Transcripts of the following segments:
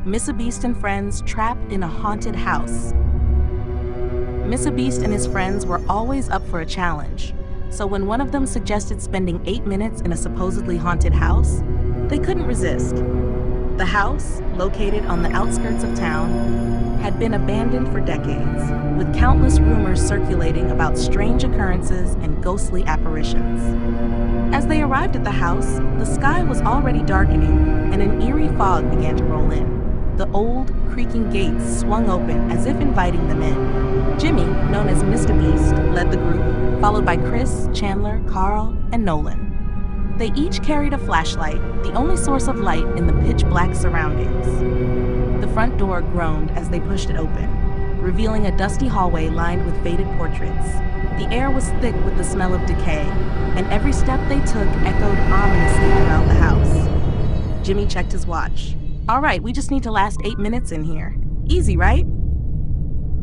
MrBeast and friends trapped in a haunted house. MrBeast and his friends were always up for a challenge, so when one of them suggested spending 8 minutes in a supposedly haunted house, they couldn't resist. The house, located on the outskirts of town, had been abandoned for decades, with countless rumors circulating about strange occurrences and ghostly apparitions. As they arrived at the house, the sky was already darkening, and an eerie fog began to roll in. The old, creaking gates swung open as if inviting them in. Jimmy, known as MrBeast, led the group, followed by Chris, Chandler, Karl, and Nolan. They each carried a flashlight, the only source of light in the pitch-black surroundings. The front door groaned as they pushed it open, revealing a dusty hallway lined with faded portraits. The air was thick with the smell of decay, and every step they took echoed ominously throughout the house. Jimmy checked his watch. "All right, we just need to last 8 minutes in here. Easy, right?"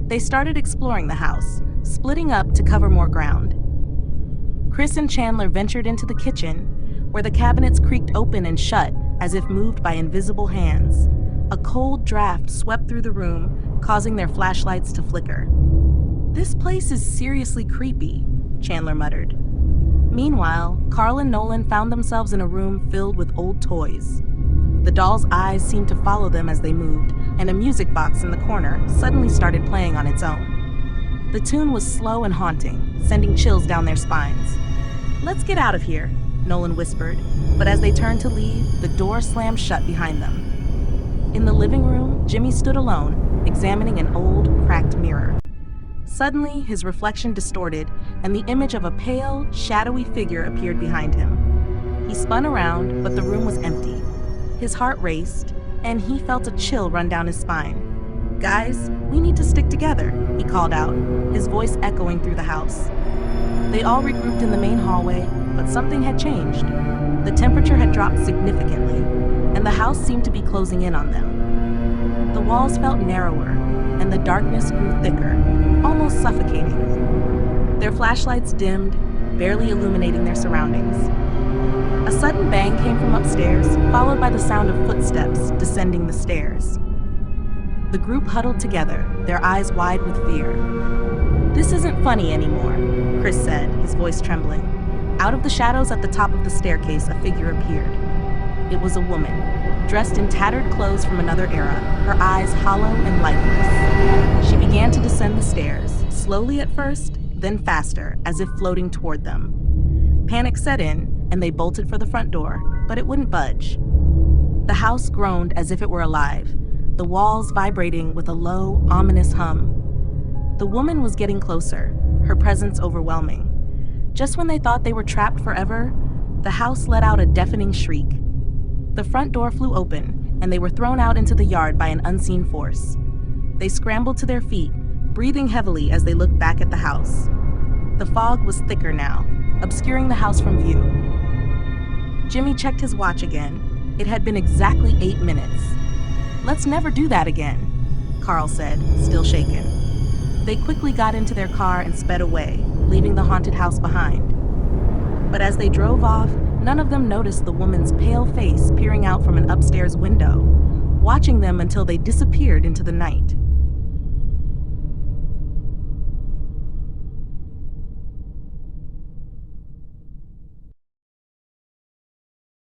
They started exploring the house, splitting up to cover more ground. Chris and Chandler ventured into the kitchen, where the cabinets creaked open and shut as if moved by invisible hands. A cold draft swept through the room, causing their flashlights to flicker. "This place is seriously creepy," Chandler muttered. Meanwhile, Karl and Nolan found themselves in a room filled with old toys. The doll's eyes seemed to follow them as they moved, and a music box in the corner suddenly started playing on its own. The tune was slow and haunting, sending chills down their spines. "Let's get out of here," Nolan whispered, but as they turned to leave, the door slammed shut behind them. In the living room, Jimmy stood alone, examining an old, cracked mirror. Suddenly, his reflection distorted, and the image of a pale, shadowy figure appeared behind him. He spun around, but the room was empty. His heart raced, and he felt a chill run down his spine. "Guys, we need to stick together," he called out, his voice echoing through the house. They all regrouped in the main hallway, but something had changed. The temperature had dropped significantly, and the house seemed to be closing in on them. The walls felt narrower, and the darkness grew thicker, almost suffocating. Their flashlights dimmed, barely illuminating their surroundings. A sudden bang came from upstairs, followed by the sound of footsteps descending the stairs. The group huddled together, their eyes wide with fear. "This isn't funny anymore," Chris said, his voice trembling. Out of the shadows at the top of the staircase, a figure appeared. It was a woman, dressed in tattered clothes from another era, her eyes hollow and lifeless. She began to descend the stairs, slowly at first, then faster, as if floating toward them. Panic set in, and they bolted for the front door, but it wouldn't budge. The house groaned as if it were alive, the walls vibrating with a low, ominous hum. The woman was getting closer, her presence overwhelming. Just when they thought they were trapped forever, the house let out a deafening shriek. The front door flew open, and they were thrown out into the yard by an unseen force. They scrambled to their feet, breathing heavily as they looked back at the house. The fog was thicker now, obscuring the house from view. Jimmy checked his watch again. It had been exactly 8 minutes. "Let's never do that again," Karl said, still shaken. They quickly got into their car and sped away, leaving the haunted house behind. But as they drove off, none of them noticed the woman's pale face peering out from an upstairs window, watching them until they disappeared into the night.